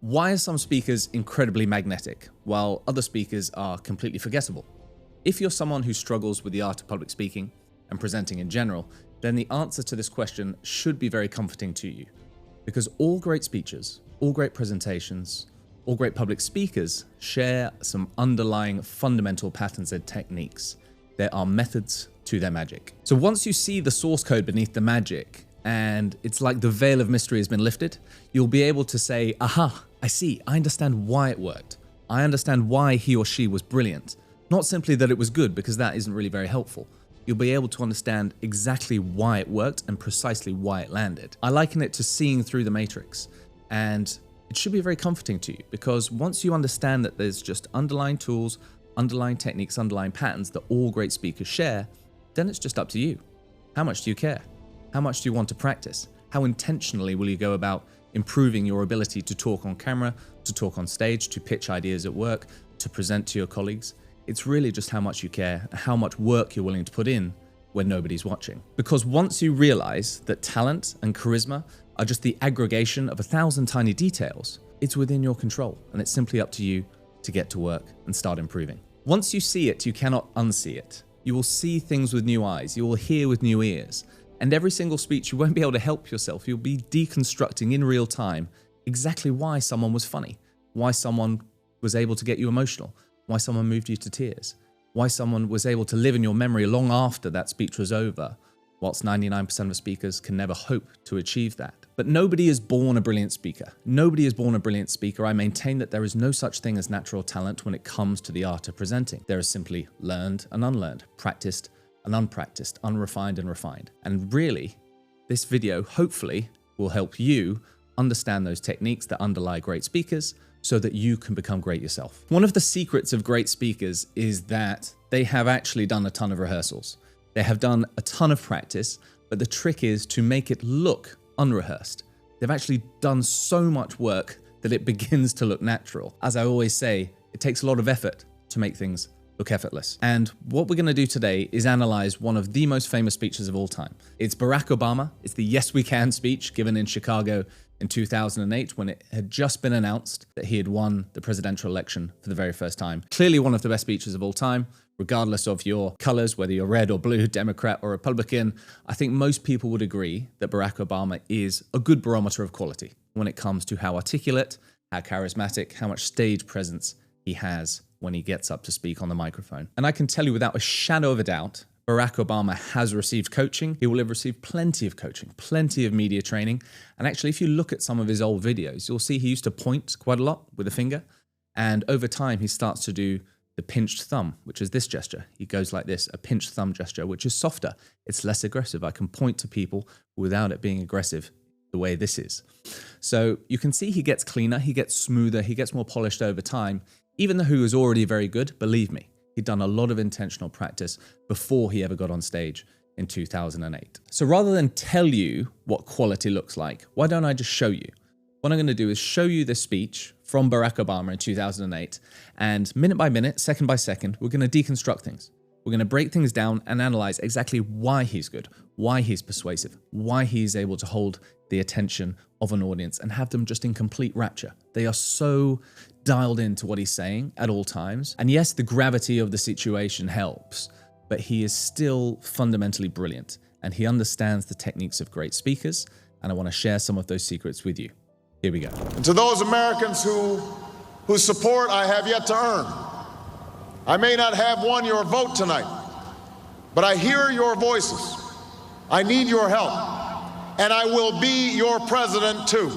Why are some speakers incredibly magnetic, while other speakers are completely forgettable? If you're someone who struggles with the art of public speaking and presenting in general, then the answer to this question should be very comforting to you. Because all great speeches, all great presentations, all great public speakers share some underlying fundamental patterns and techniques. There are methods to their magic. So once you see the source code beneath the magic, and it's like the veil of mystery has been lifted, you'll be able to say, aha, I see, I understand why it worked. I understand why he or she was brilliant. Not simply that it was good, because that isn't really very helpful. You'll be able to understand exactly why it worked and precisely why it landed. I liken it to seeing through the matrix, and it should be very comforting to you, because once you understand that there's just underlying tools, underlying techniques, underlying patterns that all great speakers share, then it's just up to you. How much do you care? How much do you want to practice? How intentionally will you go about improving your ability to talk on camera, to talk on stage, to pitch ideas at work, to present to your colleagues? It's really just how much you care and how much work you're willing to put in when nobody's watching. Because once you realize that talent and charisma are just the aggregation of 1,000 tiny details, it's within your control, and it's simply up to you to get to work and start improving. Once you see it, you cannot unsee it. You will see things with new eyes, you will hear with new ears. And every single speech, you won't be able to help yourself. You'll be deconstructing in real time exactly why someone was funny, why someone was able to get you emotional, why someone moved you to tears, why someone was able to live in your memory long after that speech was over, whilst 99% of speakers can never hope to achieve that. But nobody is born a brilliant speaker. Nobody is born a brilliant speaker. I maintain that there is no such thing as natural talent when it comes to the art of presenting. There is simply learned and unlearned, practiced and unpracticed, unrefined and refined. And really, this video hopefully will help you understand those techniques that underlie great speakers so that you can become great yourself. One of the secrets of great speakers is that they have actually done a ton of rehearsals. They have done a ton of practice, but the trick is to make it look unrehearsed. They've actually done so much work that it begins to look natural. As I always say, it takes a lot of effort to make things look effortless. And what we're going to do today is analyze one of the most famous speeches of all time. It's Barack Obama. It's the Yes We Can speech given in Chicago in 2008 when it had just been announced that he had won the presidential election for the very first time. Clearly one of the best speeches of all time, regardless of your colors, whether you're red or blue, Democrat or Republican. I think most people would agree that Barack Obama is a good barometer of quality when it comes to how articulate, how charismatic, how much stage presence he has when he gets up to speak on the microphone. And I can tell you without a shadow of a doubt, Barack Obama has received coaching. He will have received plenty of coaching, plenty of media training. And actually, if you look at some of his old videos, you'll see he used to point quite a lot with a finger. And over time, he starts to do the pinched thumb, which is this gesture. He goes like this, a pinched thumb gesture, which is softer. It's less aggressive. I can point to people without it being aggressive the way this is. So you can see he gets cleaner, he gets smoother, he gets more polished over time. Even though he was already very good, believe me, he'd done a lot of intentional practice before he ever got on stage in 2008. So rather than tell you what quality looks like, why don't I just show you? What I'm going to do is show you this speech from Barack Obama in 2008, and minute by minute, second by second, we're going to deconstruct things. We're going to break things down and analyze exactly why he's good, why he's persuasive, why he's able to hold the attention of an audience and have them just in complete rapture. They are so dialed into what he's saying at all times. And yes, the gravity of the situation helps, but he is still fundamentally brilliant and he understands the techniques of great speakers. And I want to share some of those secrets with you. Here we go. And to those Americans whose support I have yet to earn, I may not have won your vote tonight, but I hear your voices. I need your help, and I will be your president too.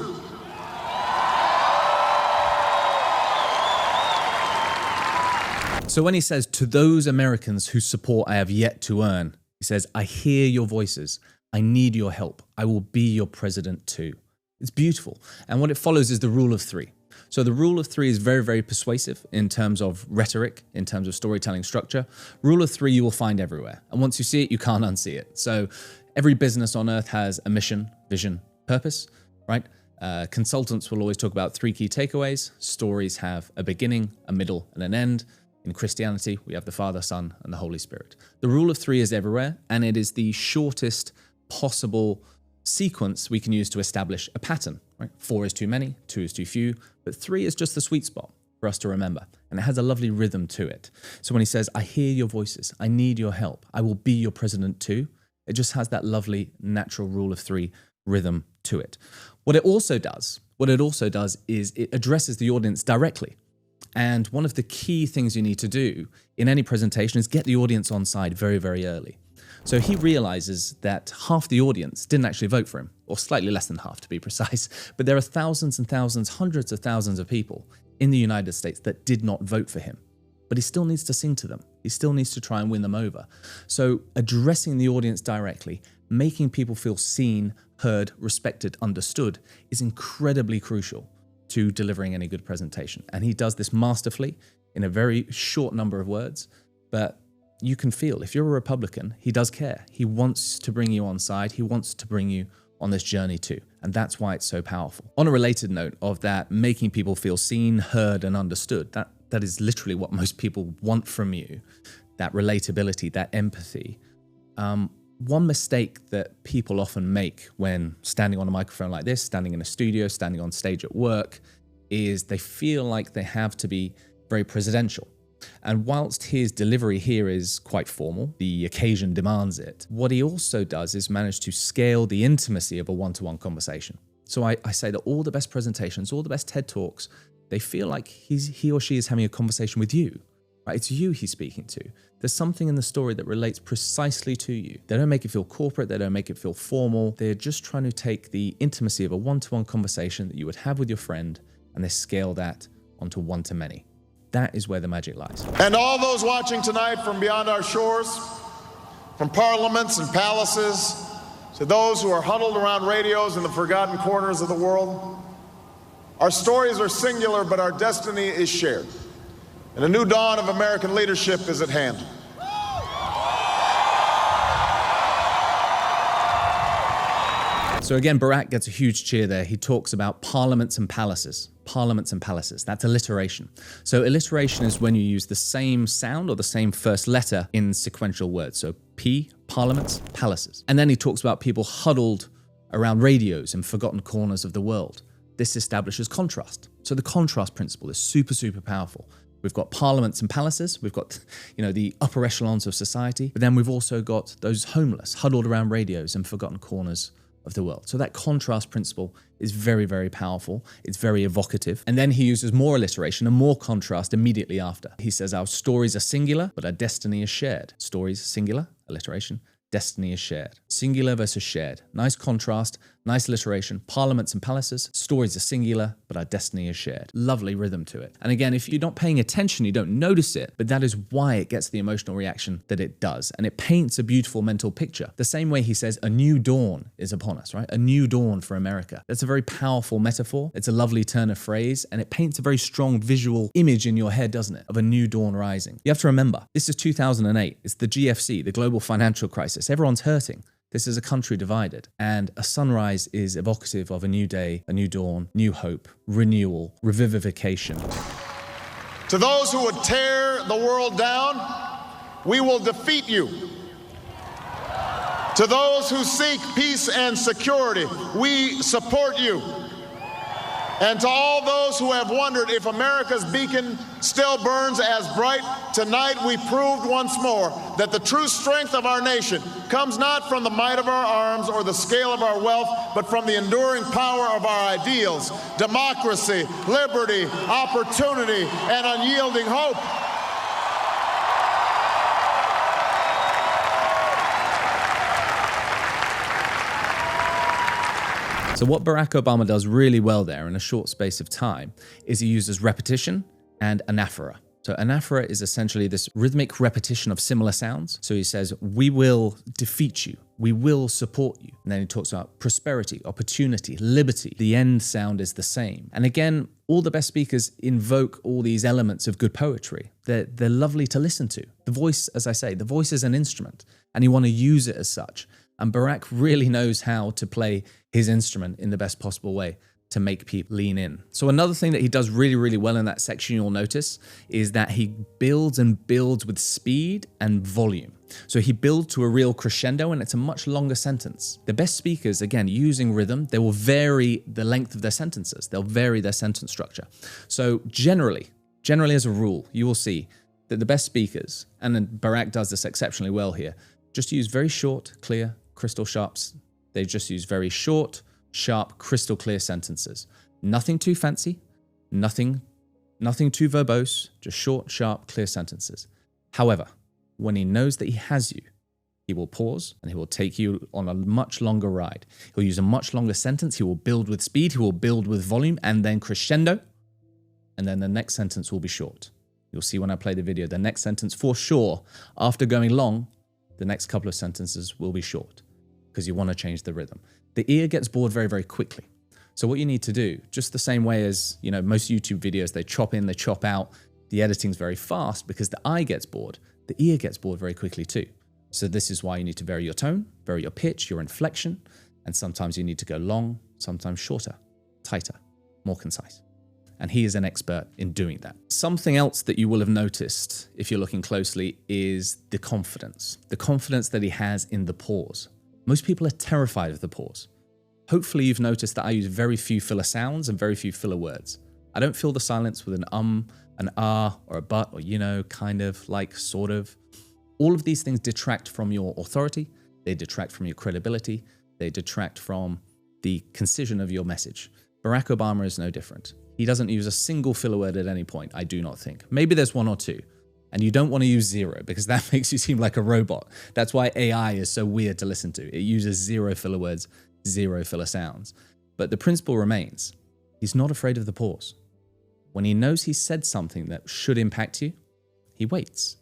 So when he says, to those Americans whose support I have yet to earn, he says, I hear your voices. I need your help. I will be your president too. It's beautiful. And what it follows is the rule of three. So the rule of three is very, very persuasive in terms of rhetoric, in terms of storytelling structure. Rule of three you will find everywhere. And once you see it, you can't unsee it. So every business on earth has a mission, vision, purpose, right? Consultants will always talk about three key takeaways. Stories have a beginning, a middle, and an end. In Christianity, we have the Father, Son, and the Holy Spirit. The rule of three is everywhere, and it is the shortest possible Sequence we can use to establish a pattern, right? 4 is too many, 2 is too few, but 3 is just the sweet spot for us to remember. And it has a lovely rhythm to it. So when he says, I hear your voices, I need your help, I will be your president too, it just has that lovely natural rule of 3 rhythm to it. What it also does is it addresses the audience directly. And one of the key things you need to do in any presentation is get the audience on side very, very early. So he realizes that half the audience didn't actually vote for him, or slightly less than half to be precise, but there are thousands and thousands, hundreds of thousands of people in the United States that did not vote for him. But he still needs to sing to them. He still needs to try and win them over. So addressing the audience directly, making people feel seen, heard, respected, understood is incredibly crucial to delivering any good presentation. And he does this masterfully in a very short number of words, but you can feel if you're a Republican, he does care. He wants to bring you on side. He wants to bring you on this journey too. And that's why it's so powerful. On a related note of that, making people feel seen, heard, and understood, that is literally what most people want from you. That relatability, that empathy. One mistake that people often make when standing on a microphone like this, standing in a studio, standing on stage at work, is they feel like they have to be very presidential. And whilst his delivery here is quite formal, the occasion demands it, what he also does is manage to scale the intimacy of a one-to-one conversation. So I say that all the best presentations, all the best TED Talks, they feel like he or she is having a conversation with you. Right? It's you he's speaking to. There's something in the story that relates precisely to you. They don't make it feel corporate. They don't make it feel formal. They're just trying to take the intimacy of a one-to-one conversation that you would have with your friend, and they scale that onto one-to-many. That is where the magic lies. And all those watching tonight from beyond our shores, from parliaments and palaces, to those who are huddled around radios in the forgotten corners of the world, our stories are singular, but our destiny is shared. And a new dawn of American leadership is at hand. So again, Barack gets a huge cheer there. He talks about parliaments and palaces. Parliaments and palaces. That's alliteration. So alliteration is when you use the same sound or the same first letter in sequential words. So P, parliaments, palaces. And then he talks about people huddled around radios in forgotten corners of the world. This establishes contrast. So the contrast principle is super, super powerful. We've got parliaments and palaces. We've got, the upper echelons of society. But then we've also got those homeless, huddled around radios in forgotten corners of the world. So that contrast principle is very, very powerful. It's very evocative. And then he uses more alliteration and more contrast immediately after. He says our stories are singular, but our destiny is shared. Stories, singular, alliteration. Destiny is shared. Singular versus shared. Nice contrast, nice alliteration. Parliaments and palaces. Stories are singular, but our destiny is shared. Lovely rhythm to it. And again, if you're not paying attention, you don't notice it, but that is why it gets the emotional reaction that it does. And it paints a beautiful mental picture. The same way he says, a new dawn is upon us, right? A new dawn for America. That's a very powerful metaphor. It's a lovely turn of phrase, and it paints a very strong visual image in your head, doesn't it? Of a new dawn rising. You have to remember, this is 2008. It's the GFC, the global financial crisis. Everyone's hurting. This is a country divided, and a sunrise is evocative of a new day, a new dawn, new hope, renewal, revivification. To those who would tear the world down, we will defeat you. To those who seek peace and security, we support you. And to all those who have wondered if America's beacon still burns as bright, tonight we proved once more that the true strength of our nation comes not from the might of our arms or the scale of our wealth, but from the enduring power of our ideals, democracy, liberty, opportunity, and unyielding hope. So what Barack Obama does really well there in a short space of time is he uses repetition and anaphora. So anaphora is essentially this rhythmic repetition of similar sounds. So he says, we will defeat you. We will support you. And then he talks about prosperity, opportunity, liberty. The end sound is the same. And again, all the best speakers invoke all these elements of good poetry. They're lovely to listen to. The voice, as I say, the voice is an instrument, and you want to use it as such. And Barack really knows how to play his instrument in the best possible way to make people lean in. So another thing that he does really, really well in that section, you'll notice, is that he builds and builds with speed and volume. So he builds to a real crescendo, and it's a much longer sentence. The best speakers, again, using rhythm, they will vary the length of their sentences. They'll vary their sentence structure. So generally as a rule, you will see that the best speakers, and then Barack does this exceptionally well here, just use very short, clear, crystal sharps. They just use very short, sharp, crystal clear sentences. Nothing too fancy, nothing too verbose, just short, sharp, clear sentences. However, when he knows that he has you, he will pause and he will take you on a much longer ride. He'll use a much longer sentence. He will build with speed, he will build with volume, and then crescendo. And then the next sentence will be short. You'll see when I play the video, the next sentence for sure, after going long, the next couple of sentences will be short because you want to change the rhythm. The ear gets bored very, very quickly. So what you need to do, just the same way as, most YouTube videos, they chop in, they chop out, the editing's very fast because the eye gets bored. The ear gets bored very quickly too. So this is why you need to vary your tone, vary your pitch, your inflection, and sometimes you need to go long, sometimes shorter, tighter, more concise. And he is an expert in doing that. Something else that you will have noticed if you're looking closely is the confidence that he has in the pause. Most people are terrified of the pause. Hopefully you've noticed that I use very few filler sounds and very few filler words. I don't fill the silence with an an ah, or a but, or kind of, like, sort of. All of these things detract from your authority. They detract from your credibility. They detract from the concision of your message. Barack Obama is no different. He doesn't use a single filler word at any point, I do not think. Maybe there's one or two. And you don't want to use zero because that makes you seem like a robot. That's why AI is so weird to listen to. It uses zero filler words, zero filler sounds. But the principle remains. He's not afraid of the pause. When he knows he said something that should impact you, he waits.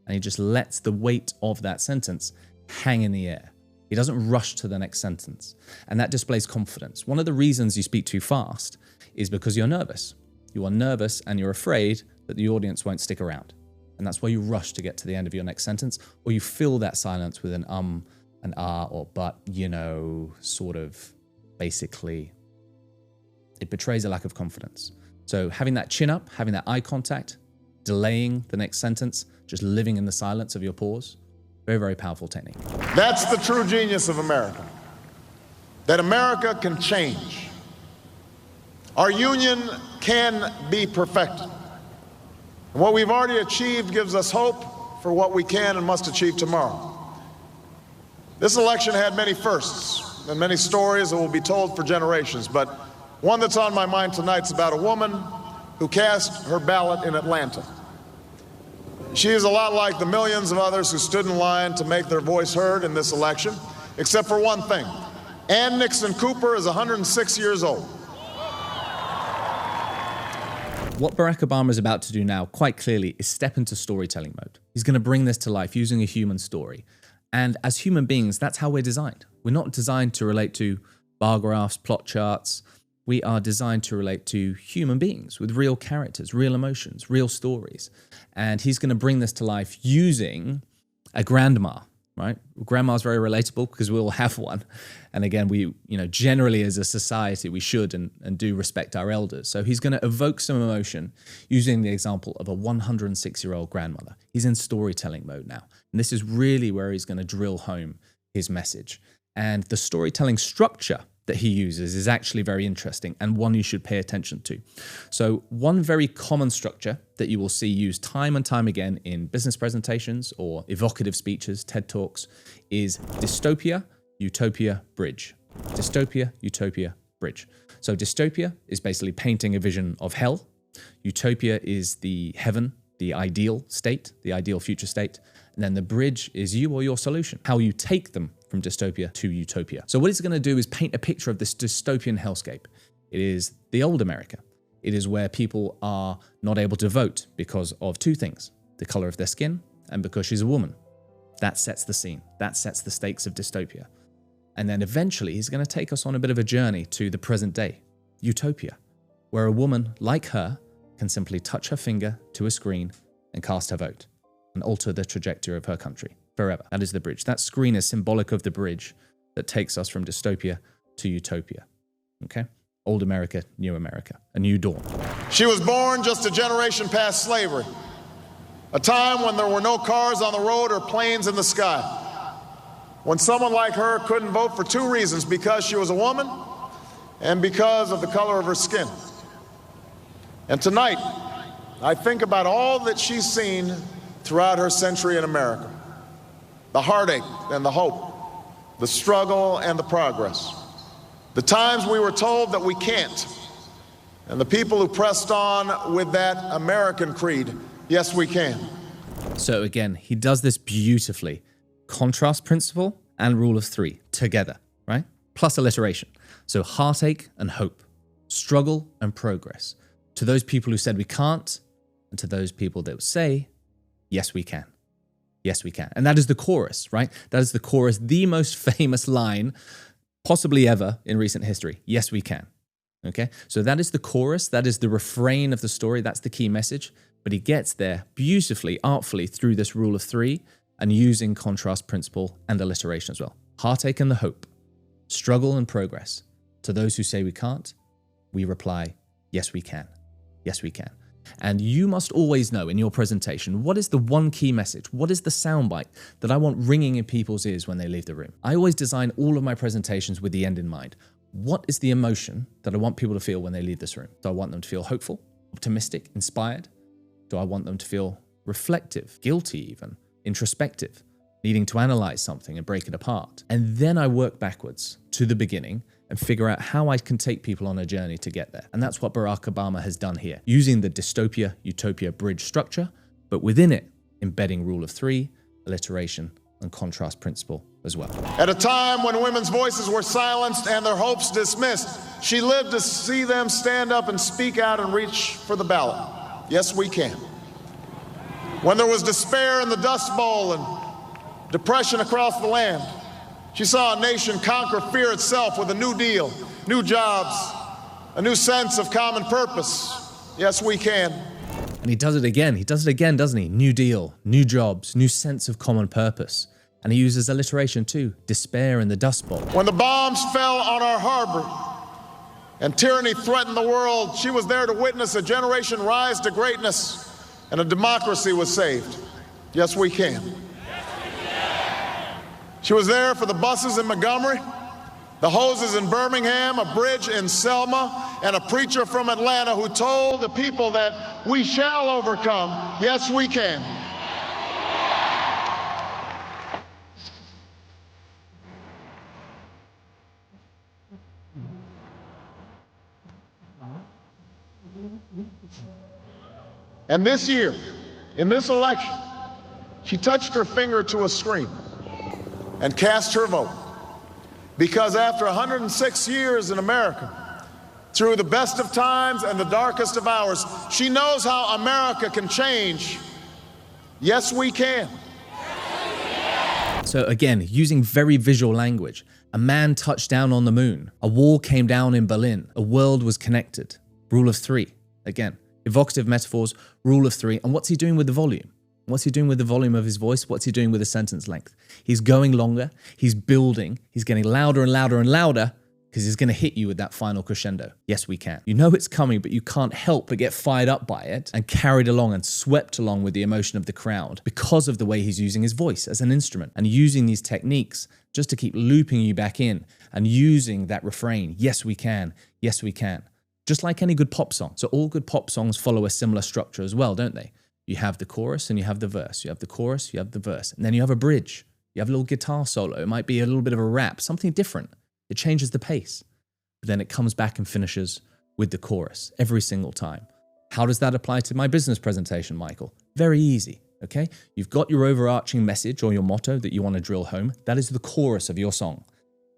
And he just lets the weight of that sentence hang in the air. He doesn't rush to the next sentence. And that displays confidence. One of the reasons you speak too fast is because you're nervous. You are nervous and you're afraid that the audience won't stick around. And that's why you rush to get to the end of your next sentence, or you fill that silence with an an ah, or but, sort of, basically. It betrays a lack of confidence. So having that chin up, having that eye contact, delaying the next sentence, just living in the silence of your pause, very, very powerful technique. That's the true genius of America, that America can change. Our union can be perfected. And what we've already achieved gives us hope for what we can and must achieve tomorrow. This election had many firsts and many stories that will be told for generations, but one that's on my mind tonight is about a woman who cast her ballot in Atlanta. She is a lot like the millions of others who stood in line to make their voice heard in this election, except for one thing. Ann Nixon Cooper is 106 years old. What Barack Obama is about to do now, quite clearly, is step into storytelling mode. He's going to bring this to life using a human story. And as human beings, that's how we're designed. We're not designed to relate to bar graphs, plot charts. We are designed to relate to human beings with real characters, real emotions, real stories. And he's going to bring this to life using a grandma, right? Grandma's very relatable because we all have one. And again, we, generally as a society, we should and do respect our elders. So he's going to evoke some emotion using the example of a 106-year-old grandmother. He's in storytelling mode now. And this is really where he's going to drill home his message. And the storytelling structure that he uses is actually very interesting and one you should pay attention to. So one very common structure that you will see used time and time again in business presentations or evocative speeches, TED Talks, is dystopia, utopia, bridge. Dystopia, utopia, bridge. So dystopia is basically painting a vision of hell. Utopia is the heaven, the ideal state, the ideal future state. And then the bridge is you or your solution, how you take them from dystopia to utopia. So what he's going to do is paint a picture of this dystopian hellscape. It is the old America. It is where people are not able to vote because of two things, the color of their skin and because she's a woman. That sets the scene. That sets the stakes of dystopia. And then eventually he's going to take us on a bit of a journey to the present day, utopia, where a woman like her can simply touch her finger to a screen and cast her vote and alter the trajectory of her country forever. That is the bridge. That screen is symbolic of the bridge that takes us from dystopia to utopia. Okay? Old America, New America, a new dawn. She was born just a generation past slavery, a time when there were no cars on the road or planes in the sky, when someone like her couldn't vote for two reasons: because she was a woman and because of the color of her skin. And tonight, I think about all that she's seen throughout her century in America: the heartache and the hope, the struggle and the progress, the times we were told that we can't, and the people who pressed on with that American creed: yes, we can. So again, he does this beautifully. Contrast principle and rule of three together, right? Plus alliteration. So heartache and hope, struggle and progress. To those people who said we can't, and to those people that say, yes, we can. Yes, we can. And that is the chorus, right? That is the chorus, the most famous line possibly ever in recent history. Yes, we can. Okay? So that is the chorus. That is the refrain of the story. That's the key message. But he gets there beautifully, artfully through this rule of three and using contrast principle and alliteration as well. Heartache and the hope, struggle and progress. To those who say we can't, we reply, yes, we can. Yes, we can. And you must always know in your presentation, what is the one key message? What is the soundbite that I want ringing in people's ears when they leave the room? I always design all of my presentations with the end in mind. What is the emotion that I want people to feel when they leave this room? Do I want them to feel hopeful, optimistic, inspired? Do I want them to feel reflective, guilty even, introspective, needing to analyze something and break it apart? And then I work backwards to the beginning and figure out how I can take people on a journey to get there. And that's what Barack Obama has done here, using the dystopia, utopia bridge structure, but within it, embedding rule of three, alliteration, and contrast principle as well. At a time when women's voices were silenced and their hopes dismissed, she lived to see them stand up and speak out and reach for the ballot. Yes, we can. When there was despair in the Dust Bowl and depression across the land, she saw a nation conquer fear itself with a new deal, new jobs, a new sense of common purpose. Yes, we can. And he does it again. He does it again, doesn't he? New deal, new jobs, new sense of common purpose. And he uses alliteration too, despair in the Dust Bowl. When the bombs fell on our harbor and tyranny threatened the world, she was there to witness a generation rise to greatness and a democracy was saved. Yes, we can. She was there for the buses in Montgomery, the hoses in Birmingham, a bridge in Selma, and a preacher from Atlanta who told the people that we shall overcome. Yes, we can. And this year, in this election, she touched her finger to a screen and cast her vote. Because after 106 years in America, through the best of times and the darkest of hours, she knows how America can change. Yes, we can. So again, using very visual language, a man touched down on the moon, a wall came down in Berlin, a world was connected. Rule of three, again, evocative metaphors, rule of three. And what's he doing with the volume? What's he doing with the volume of his voice? What's he doing with the sentence length? He's going longer, he's building, he's getting louder and louder and louder because he's going to hit you with that final crescendo. Yes, we can. You know it's coming, but you can't help but get fired up by it and carried along and swept along with the emotion of the crowd because of the way he's using his voice as an instrument and using these techniques just to keep looping you back in and using that refrain. Yes, we can. Yes, we can. Just like any good pop song. So all good pop songs follow a similar structure as well, don't they? You have the chorus and you have the verse. You have the chorus, you have the verse. And then you have a bridge. You have a little guitar solo. It might be a little bit of a rap, something different. It changes the pace. But then it comes back and finishes with the chorus every single time. How does that apply to my business presentation, Michael? Very easy, okay? You've got your overarching message or your motto that you want to drill home. That is the chorus of your song.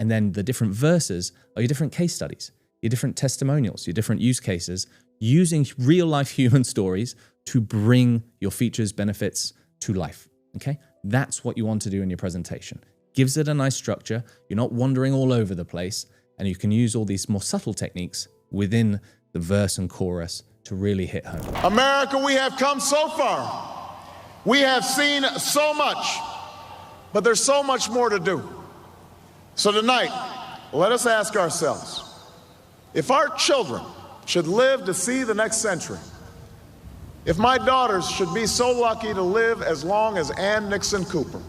And then the different verses are your different case studies, your different testimonials, your different use cases, using real-life human stories to bring your features, benefits to life, okay? That's what you want to do in your presentation. Gives it a nice structure, you're not wandering all over the place, and you can use all these more subtle techniques within the verse and chorus to really hit home. America, we have come so far. We have seen so much, but there's so much more to do. So tonight, let us ask ourselves, If our children should live to see the next century, if my daughters should be so lucky to live as long as Ann Nixon Cooper,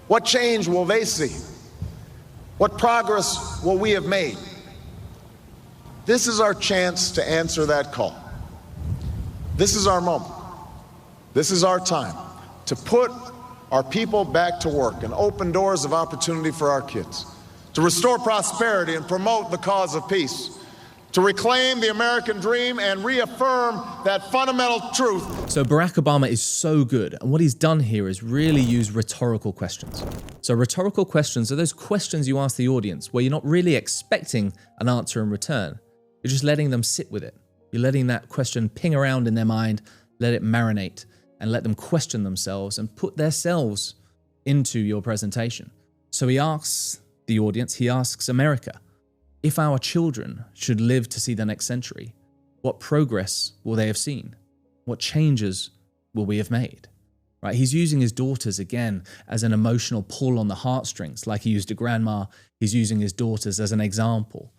what change will they see? What progress will we have made? This is our chance to answer that call. This is our moment. This is our time to put our people back to work and open doors of opportunity for our kids, to restore prosperity and promote the cause of peace, to reclaim the American dream and reaffirm that fundamental truth. So Barack Obama is so good, and what he's done here is really use rhetorical questions. So rhetorical questions are those questions you ask the audience where you're not really expecting an answer in return. You're just letting them sit with it. You're letting that question ping around in their mind, let it marinate, and let them question themselves and put themselves into your presentation. So he asks the audience, he asks America, if our children should live to see the next century, what progress will they have seen? What changes will we have made? Right? He's using his daughters again as an emotional pull on the heartstrings, like he used a grandma. He's using his daughters as an example.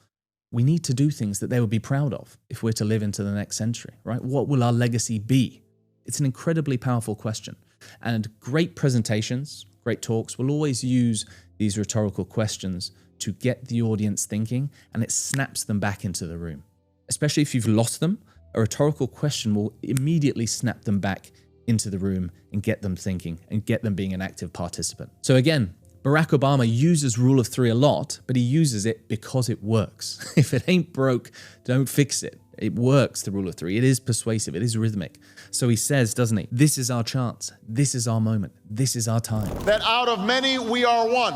We need to do things that they would be proud of if we're to live into the next century, right? What will our legacy be? It's an incredibly powerful question. And great presentations, great talks will always use these rhetorical questions to get the audience thinking, and it snaps them back into the room. Especially if you've lost them, a rhetorical question will immediately snap them back into the room and get them thinking and get them being an active participant. So again, Barack Obama uses rule of 3 a lot, but he uses it because it works. If it ain't broke, don't fix it. It works, the rule of 3. It is persuasive. It is rhythmic. So he says, doesn't he? This is our chance. This is our moment. This is our time. That out of many we are one.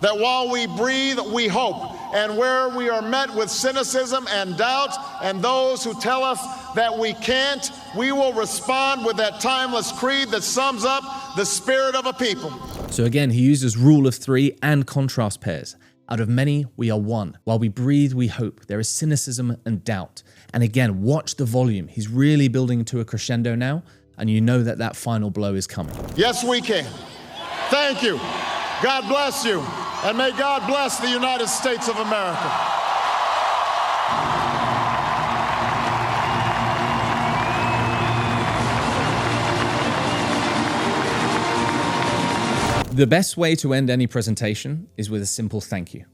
That while we breathe, we hope. And where we are met with cynicism and doubt, and those who tell us that we can't, we will respond with that timeless creed that sums up the spirit of a people. So again, he uses rule of 3 and contrast pairs. Out of many, we are one. While we breathe, we hope. There is cynicism and doubt. And again, watch the volume. He's really building to a crescendo now, and you know that that final blow is coming. Yes, we can. Thank you. God bless you. And may God bless the United States of America. The best way to end any presentation is with a simple thank you.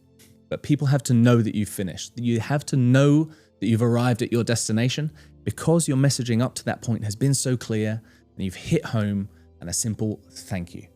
But people have to know that you've finished. You have to know that you've arrived at your destination because your messaging up to that point has been so clear and you've hit home, and a simple thank you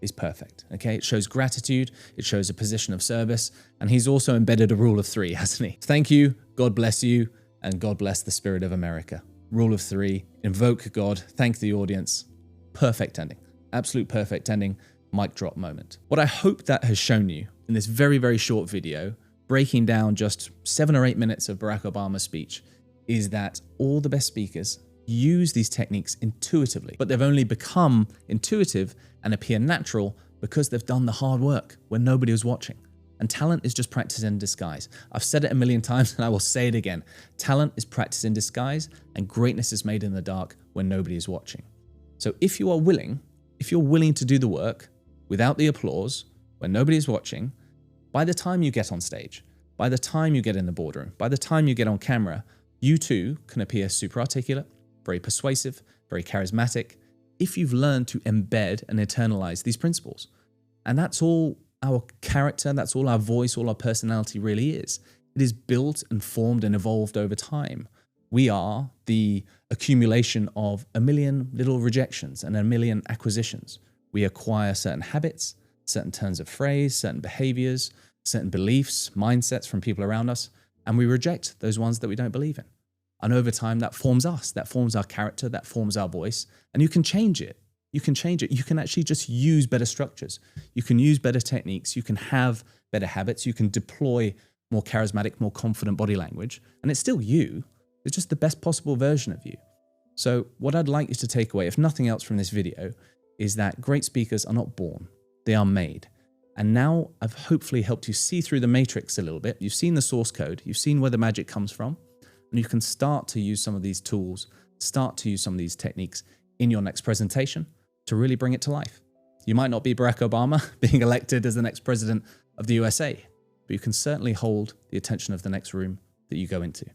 is perfect. Okay, it shows gratitude, it shows a position of service, and he's also embedded a rule of 3, hasn't he? Thank you, God bless you, and God bless the spirit of America. Rule of 3, invoke God, thank the audience. Perfect ending, absolute perfect ending, mic drop moment. What I hope that has shown you in this very, very short video, breaking down just 7 or 8 minutes of Barack Obama's speech, is that all the best speakers use these techniques intuitively, but they've only become intuitive and appear natural because they've done the hard work when nobody was watching. And talent is just practice in disguise. I've said it a million times and I will say it again. Talent is practice in disguise, and greatness is made in the dark when nobody is watching. So if you're willing to do the work without the applause, when nobody is watching, by the time you get on stage, by the time you get in the boardroom, by the time you get on camera, you too can appear super articulate, very persuasive, very charismatic, if you've learned to embed and internalize these principles. And that's all our character, that's all our voice, all our personality really is. It is built and formed and evolved over time. We are the accumulation of a million little rejections and a million acquisitions. We acquire certain habits, certain turns of phrase, certain behaviors, certain beliefs, mindsets from people around us, and we reject those ones that we don't believe in. And over time, that forms us, that forms our character, that forms our voice, and you can change it. You can change it. You can actually just use better structures. You can use better techniques. You can have better habits. You can deploy more charismatic, more confident body language, and it's still you. It's just the best possible version of you. So what I'd like you to take away, if nothing else from this video, is that great speakers are not born, they are made. And now I've hopefully helped you see through the matrix a little bit. You've seen the source code, you've seen where the magic comes from, and you can start to use some of these tools, start to use some of these techniques in your next presentation to really bring it to life. You might not be Barack Obama being elected as the next president of the USA, but you can certainly hold the attention of the next room that you go into.